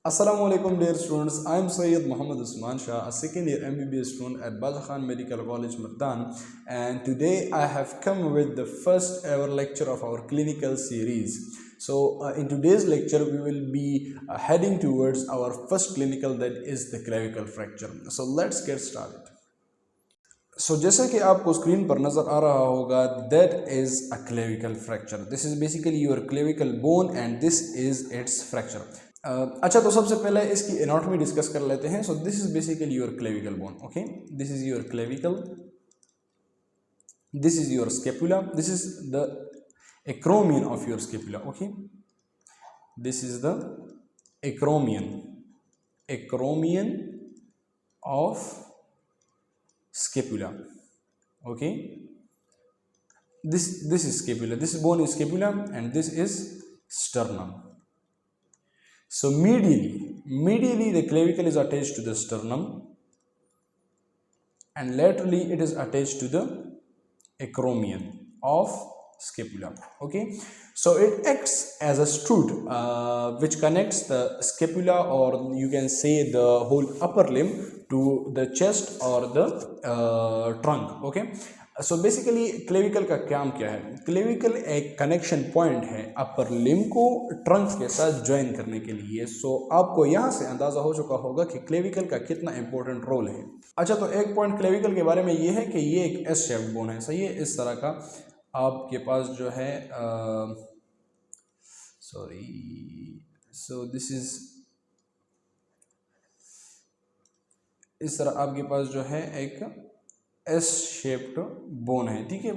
Assalamu alaikum dear students. I am Sayyid Muhammad Usman Shah, a second year MBBS student at Baja Khan Medical College, Mardan, and today I have come with the first ever lecture of our clinical series. So in today's lecture we will be heading towards our first clinical, that is the clavicle fracture. So let's get started. सो जैसा कि आपको screen पर नज़र आ रहा होगा, that is a clavicle fracture. This is basically your clavicle bone and this is it's fracture. अच्छा, तो सबसे पहले इसकी एनाटॉमी डिस्कस कर लेते हैं. So this is basically your clavicle bone. Okay, this is your clavicle, this is your scapula, this is the acromion of your scapula. Okay, this is the acromion of scapula. Okay, this is scapula, this bone is scapula, and this is sternum. So medially the clavicle is attached to the sternum, and laterally it is attached to the acromion of scapula. Okay, so it acts as a stroot which connects the scapula, or you can say the whole upper limb, to the chest or the trunk. Okay, so basically clavicle का काम क्या है? Clavicle एक connection point है upper limb को trunk के साथ join करने के लिए. सो आपको यहाँ से अंदाज़ा हो चुका होगा कि क्लेविकल का कितना इंपॉर्टेंट रोल है. अच्छा, तो एक पॉइंट क्लेविकल के बारे में ये है कि ये एक एस शेप्ड बोन है. सही है, इस तरह का आपके पास जो है सो दिस इज इस तरह आपके पास जो है एक एस शेप्ड बोन है. ठीक है,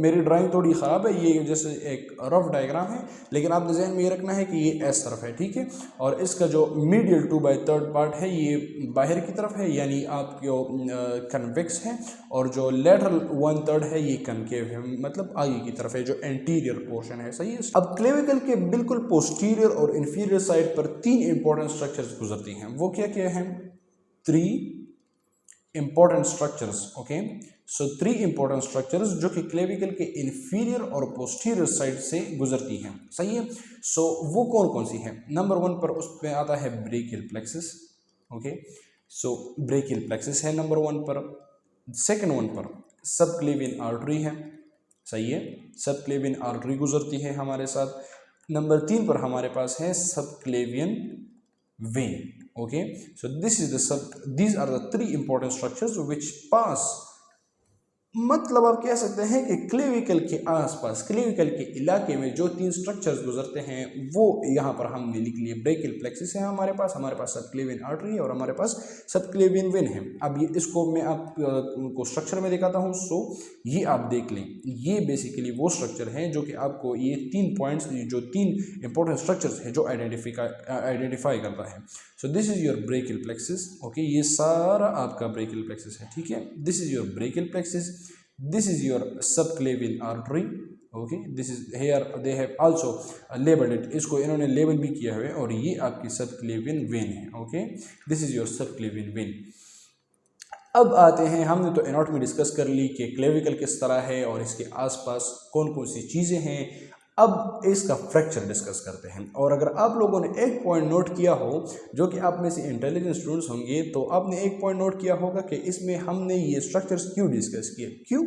मेरी ड्राइंग थोड़ी ख़राब है, ये जैसे एक रफ डायग्राम है, लेकिन आपने ज़हन में ये रखना है कि ये एस तरफ है. ठीक है, और इसका जो मीडियल 2/3 पार्ट है ये बाहर की तरफ है, यानी आपको कन्वेक्स है, और जो लेटरल 1/3 है ये कनकेव है, मतलब आगे की तरफ है, जो एंटीरियर पोर्शन है. सही है. अब क्लेविकल के बिल्कुल पोस्टीरियर और इंफीरियर साइड पर 3 इंपॉर्टेंट स्ट्रक्चर्स गुजरती हैं. वो क्या क्या हैं? 3 important structures. Okay, so 3 important structures जो कि क्लेविकल के इंफीरियर और पोस्टीरियर साइड से गुजरती हैं. सही है. सो वो कौन कौन सी हैं? नंबर 1 पर उस पे आता है ब्रेकियल प्लेक्सस. ओके, सो ब्रेकियल प्लेक्सस है नंबर 1 पर. सेकंड 1 पर सबक्लेवियन आर्टरी है. सही है, सबक्लेवियन आर्टरी गुजरती है हमारे साथ. नंबर 3 पर हमारे पास है subclavian vein. Okay, so these are the 3 important structures which pass, मतलब आप कह सकते हैं कि क्लेविकल के आसपास, क्लेविकल के इलाके में जो 3 स्ट्रक्चर्स गुजरते हैं वो यहाँ पर हमने लिख लिए. ब्रेकियल प्लेक्सिस है हमारे पास सबक्लेवियन आर्टरी है, और हमारे पास सबक्लेवियन वेन है. अब ये इसको मैं आपको स्ट्रक्चर में दिखाता हूँ. सो ये आप देख लें, ये बेसिकली वो स्ट्रक्चर हैं जो कि आपको ये 3 पॉइंट्स, जो 3 इंपॉर्टेंट स्ट्रक्चर्स हैं जो आइडेंटिफाई करता है. So this is your brachial plexus. Okay, ये सारा आपका ब्रेकियल प्लेक्सिस है. ठीक है, this is your brachial plexus, this is your subclavian artery. Okay, this is here they have also labeled it, इसको इन्होंने लेबल भी किया हुआ है, और ये आपकी subclavian vein है. Okay, this is your subclavian vein. अब आते हैं, हमने तो एनाटॉमी डिस्कस कर ली कि क्लेविकल किस तरह है और इसके आसपास कौन कौन सी चीज़ें हैं. अब इसका फ्रैक्चर डिस्कस करते हैं. और अगर आप लोगों ने एक पॉइंट नोट किया हो, जो कि आप में से इंटेलिजेंट स्टूडेंट्स होंगे, तो आपने एक पॉइंट नोट किया होगा कि इसमें हमने ये स्ट्रक्चर्स क्यों डिस्कस किए. क्यों?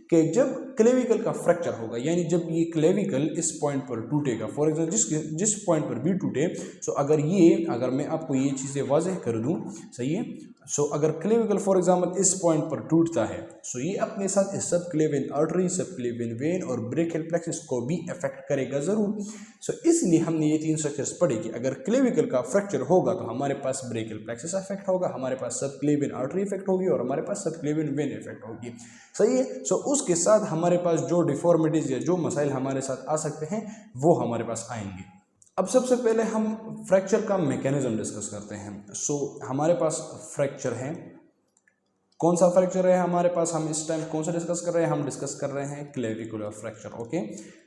कि जब क्लेविकल का फ्रैक्चर होगा, यानी जब ये क्लेविकल इस पॉइंट पर टूटेगा, फॉर एग्जाम्पल जिस पॉइंट पर भी टूटे, सो अगर मैं आपको ये चीज़ें वाज़ेह कर दूँ. सही है. सो अगर क्लेविकल फॉर एग्जांपल इस पॉइंट पर टूटता है, सो ये अपने साथ इस सबक्लेवियन आर्टरी, सबक्लेवियन वेन और ब्रेकियल प्लेक्सिस को भी अफेक्ट करेगा ज़रूर. सो इसलिए हमने ये 3 स्ट्रक्चर्स पढ़े कि अगर क्लेविकल का फ्रैक्चर होगा तो हमारे पास ब्रेकियल प्लेक्सिस अफेक्ट होगा, हमारे पास सबक्लेवियन आर्टरी इफेक्ट होगी, और हमारे पास सबक्लेवियन वेन इफेक्ट होगी. सही है. सो उसके साथ हमारे पास जो डिफॉर्मिटीज़ या जो मसाइल हमारे साथ आ सकते हैं वो हमारे पास आएंगे. अब सबसे पहले हम फ्रैक्चर का मैकेनिज्म डिस्कस करते हैं. सो हमारे पास फ्रैक्चर है. कौन सा फ्रैक्चर है हमारे पास? हम इस टाइम कौन सा डिस्कस कर रहे हैं? हम डिस्कस कर रहे हैं क्लेविकुलर फ्रैक्चर. ओके,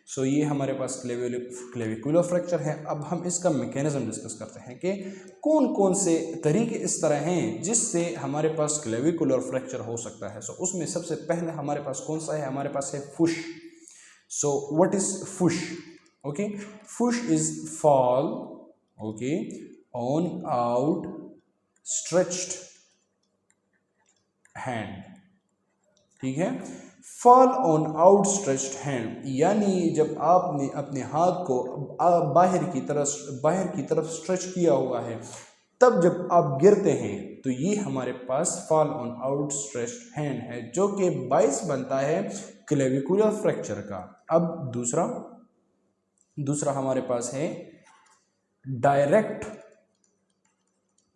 सो ये हमारे पास क्लेविकुलर फ्रैक्चर है. अब हम इसका मैकेनिज्म डिस्कस करते हैं कि कौन कौन से तरीके इस तरह हैं जिससे हमारे पास क्लेविकुलर फ्रैक्चर हो सकता है. सो उसमें सबसे पहले हमारे पास कौन सा है? हमारे पास है FOOSH. So what is FOOSH? Okay, fush is fall. Okay, on outstretched hand, ठीक है। Fall on outstretched hand यानी जब आपने अपने हाथ को बाहर की तरफ स्ट्रेच किया हुआ है, तब जब आप गिरते हैं तो ये हमारे पास fall on outstretched hand है, जो कि बायस बनता है क्लेविकुलर फ्रैक्चर का। अब दूसरा हमारे पास है direct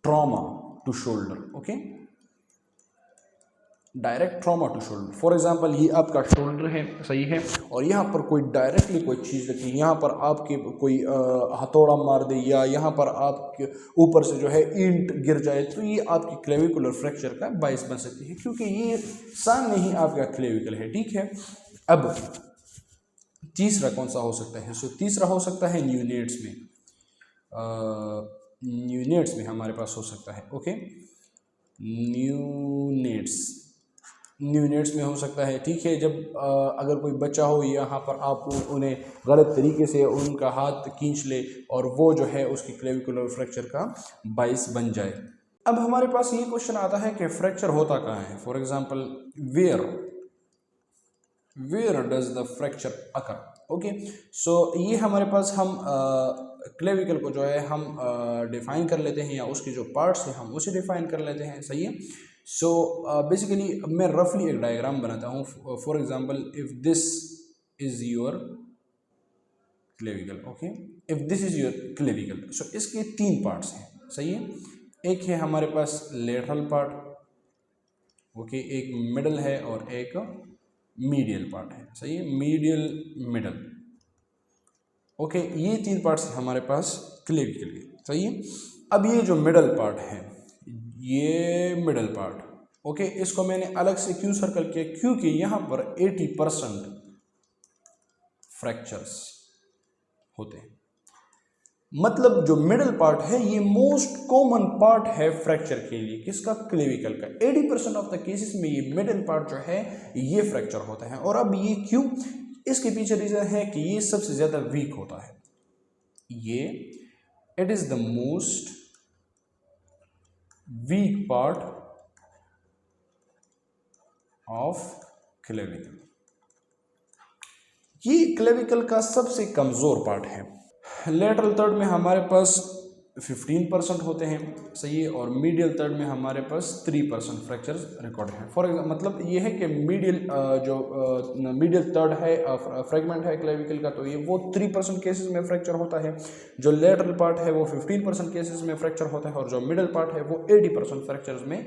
trauma to shoulder. Okay, direct trauma to shoulder. For example ये आपका शोल्डर है, सही है, और यहाँ पर कोई डायरेक्टली कोई चीज़ रखी, यहाँ पर आपके कोई हथौड़ा मार दे या यहाँ पर आपके ऊपर से जो है ईंट गिर जाए, तो ये आपकी क्लेविकुलर फ्रैक्चर का बायस बन सकती है, क्योंकि ये सामने ही आपका क्लेविकल है, ठीक है। अब तीसरा कौन सा हो सकता है? सो तीसरा हो सकता है न्यूनेट्स में। न्यूनेट्स में हमारे पास हो सकता है, ओके, न्यूनेट्स में हो सकता है, ठीक है। जब अगर कोई बच्चा हो, यहाँ पर आप उन्हें गलत तरीके से उनका हाथ खींच ले और वो जो है उसकी क्लेविकुलर फ्रैक्चर का बायस बन जाए। अब हमारे पास ये क्वेश्चन आता है कि फ्रैक्चर होता कहाँ है। For example where does the fracture occur. Okay, so ये हमारे पास हम क्लेविकल को जो है हम डिफाइन कर लेते हैं, या उसके जो पार्ट्स हैं हम उसे डिफाइन कर लेते हैं, सही है। सो बेसिकली मैं रफली एक डायग्राम बनाता हूँ। For example if this is your clavicle, okay, if this is your clavicle, so इसके 3 पार्ट्स हैं, सही है। एक है हमारे पास लेटरल पार्ट, ओके, एक मिडल है और एक मीडियल पार्ट है, सही है, मीडियल मिडल, ओके, ये 3 पार्ट्स हमारे पास क्लेविकल के, सही है। अब ये जो मिडल पार्ट है, ये मिडल पार्ट, ओके, इसको मैंने अलग से क्यों सर्कल किया? क्योंकि यहाँ पर 80% फ्रैक्चर्स होते हैं। मतलब जो मिडल पार्ट है ये मोस्ट कॉमन पार्ट है फ्रैक्चर के लिए, किसका? क्लेविकल का। 80% ऑफ द केसेस में ये मिडल पार्ट जो है ये फ्रैक्चर होता है। और अब ये क्यों? इसके पीछे रीजन है कि ये सबसे ज्यादा वीक होता है, ये it is the most weak part of clavicle. ये क्लेविकल का सबसे कमजोर पार्ट है। लेटरल थर्ड में हमारे पास 15% होते हैं, सही है, और मीडियल थर्ड में हमारे पास 3% फ्रैक्चर्स रिकॉर्ड हैं। फॉर एग्जाम्पल मतलब ये है कि मीडियल थर्ड है फ्रेगमेंट है क्लेविकल का, तो ये वो 3% केसेस में फ्रैक्चर होता है। जो लेटरल पार्ट है वो 15% केसेस में फ्रैक्चर होता है, और जो मिडल पार्ट है वो 80% फ्रैक्चर्स में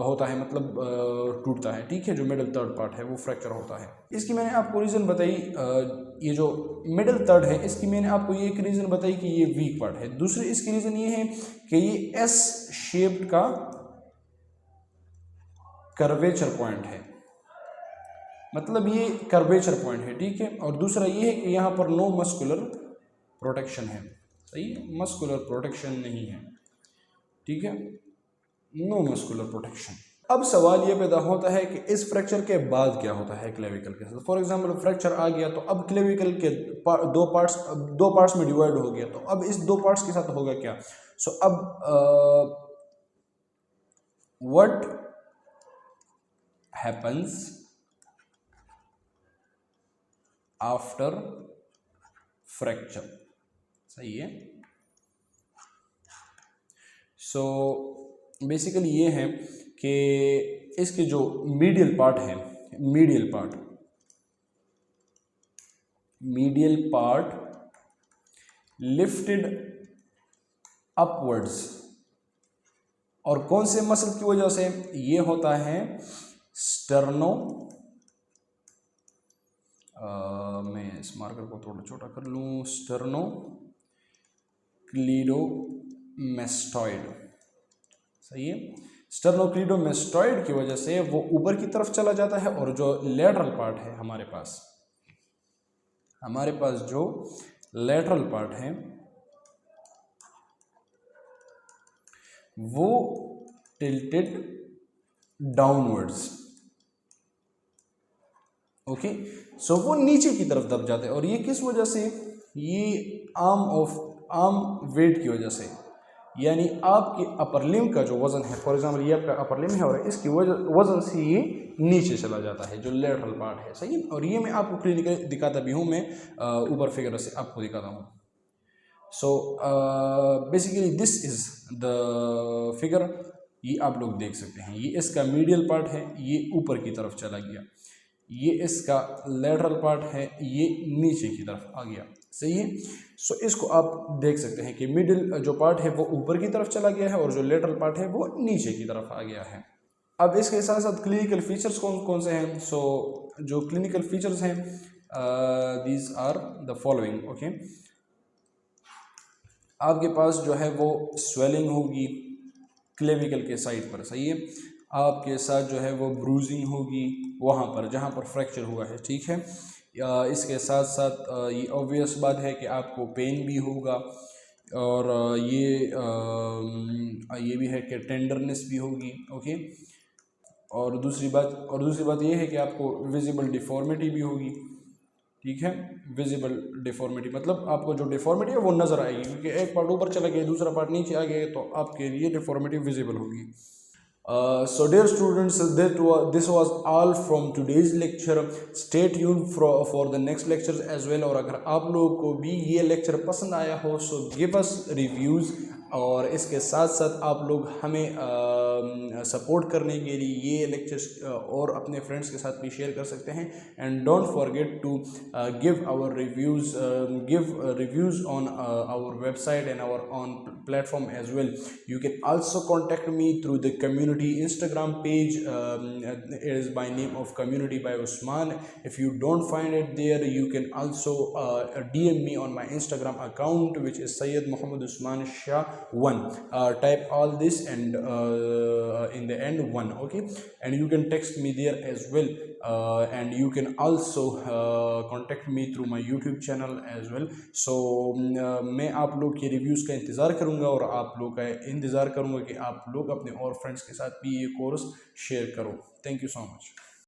होता है, मतलब टूटता है, ठीक है। जो मिडल थर्ड पार्ट है वो फ्रैक्चर होता है। इसकी मैंने आपको रीज़न बताई, ये जो मिडल थर्ड है इसकी मैंने आपको ये एक रीज़न बताई कि ये वीक पार्ट है। दूसरी इसकी रीज़न ये है कि ये एस शेप्ड का कर्वेचर पॉइंट है, मतलब ये कर्वेचर पॉइंट है, ठीक है। और दूसरा ये है कि यहाँ पर नो मस्कुलर प्रोटेक्शन है, सही है, मस्कुलर प्रोटेक्शन नहीं है, ठीक है, नो मस्कुलर प्रोटेक्शन। अब सवाल ये पैदा होता है कि इस फ्रैक्चर के बाद क्या होता है क्लेविकल के साथ। फॉर एग्जांपल फ्रैक्चर आ गया तो अब क्लेविकल के दो पार्ट्स में डिवाइड हो गया, तो अब इस 2 पार्ट्स के साथ होगा क्या? सो अब व्हाट हैपन्स आफ्टर फ्रैक्चर, सही है। सो बेसिकली ये है कि इसके जो मीडियल पार्ट लिफ्टेड अपवर्ड्स, और कौन से मसल की वजह से? ये होता है स्टर्नो, मैं इस मार्कर को थोड़ा छोटा कर लूँ, स्टर्नो क्लीडोमेस्टॉइड, सही है। स्टर्नोक्लीडोमेस्टॉइड की वजह से वो ऊपर की तरफ चला जाता है, और जो लेटरल पार्ट है हमारे पास जो लेटरल पार्ट है वो टिल्टेड डाउनवर्ड्स, ओके, सो वो नीचे की तरफ दब जाते हैं। और ये किस वजह से? ये आर्म वेट की वजह से, यानी आपके अपर लिम का जो वज़न है, फॉर एग्जांपल ये आपका अपर लिम है और इसकी वज़न से ये नीचे चला जाता है, जो लेटरल पार्ट है, सही। और ये मैं आपको क्लिनिकली दिखाता भी हूँ, मैं ऊपर फिगर से आपको दिखाता हूँ। So basically this is the figure, ये आप लोग देख सकते हैं, ये इसका मीडियल पार्ट है, ये ऊपर की तरफ चला गया, ये इसका लेटरल पार्ट है, ये नीचे की तरफ आ गया, सही है। सो इसको आप देख सकते हैं कि मिडिल जो पार्ट है वो ऊपर की तरफ चला गया है और जो लेटरल पार्ट है वो नीचे की तरफ आ गया है। अब इसके साथ साथ क्लिनिकल फीचर्स कौन कौन से हैं? सो जो क्लिनिकल फीचर्स हैं, these are the following, okay. आपके पास जो है वो स्वेलिंग होगी क्लेविकल के साइड पर, सही है। आपके साथ जो है वो ब्रूजिंग होगी वहाँ पर जहाँ पर फ्रैक्चर हुआ है, ठीक है। इसके साथ साथ ये ऑब्वियस बात है कि आपको पेन भी होगा, और ये भी है कि टेंडरनेस भी होगी, ओके। और दूसरी बात ये है कि आपको विजिबल डिफॉर्मिटी भी होगी, ठीक है। विजिबल डिफॉर्मिटी मतलब आपको जो डिफॉर्मिटी है वो नज़र आएगी, क्योंकि एक पार्ट ऊपर चला गया दूसरा पार्ट नीचे आ गया, तो आपके लिए डिफॉर्मिटी विजिबल होगी। So dear students, this was all from today's lecture. Stay tuned for the next lectures as well. और अगर आप लोगों को भी ये लेक्चर पसंद आया हो, so give us reviews, और इसके साथ साथ आप लोग हमें सपोर्ट करने के लिए ये लेक्चर्स और अपने फ्रेंड्स के साथ भी शेयर कर सकते हैं। And don't forget to give reviews on our website and our on platform as well. You can also contact me through the community Instagram page. It is by name of Community by Usman. If you don't find it there, you can also DM me on my Instagram account, which is Sayyid Muhammad Usman Shah 1. Type all this and in the end 1, okay. And you can text me there as well, and you can also contact me through my YouTube channel as well. So मैं आप लोग के reviews का इंतज़ार करूँगा और आप लोग का इंतज़ार करूँगा कि आप लोग अपने और फ्रेंड्स के साथ भी ये कोर्स शेयर करो। Thank you so much.